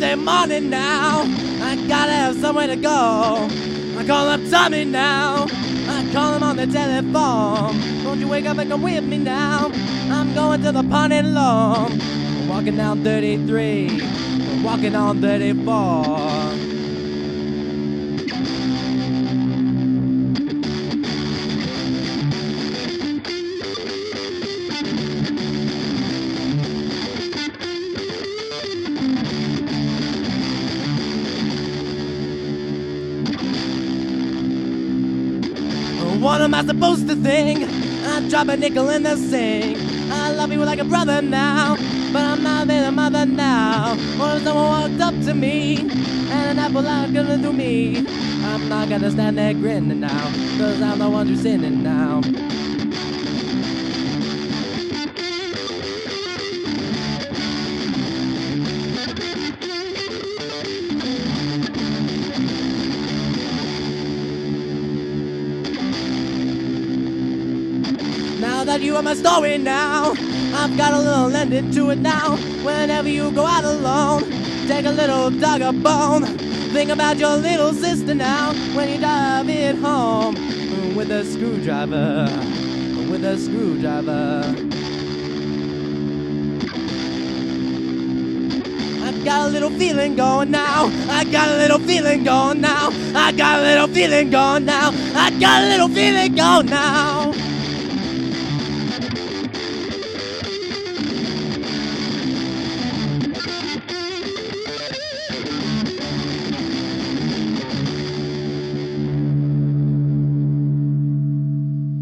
Tuesday morning now. I gotta have somewhere to go. I call up Tommy now. I call him on the telephone. Won't you wake up and come with me now? I'm going to the party alone. Walking down 33, walking on 34. What am I supposed to think? I drop a nickel in the sink. I love you like a brother now, but I'm not their mother now. Or if someone walked up to me and an apple out gonna do me, I'm not gonna stand there grinning now, cause I'm the one who's sinning now. Now that you are my story now, I've got a little ending to it now. Whenever you go out alone, take a little dog a bone. Think about your little sister now, when you drive it home with a screwdriver, with a screwdriver. I got a little feeling going now. I got a little feeling going now. I got a little feeling going now. I got a little feeling going now.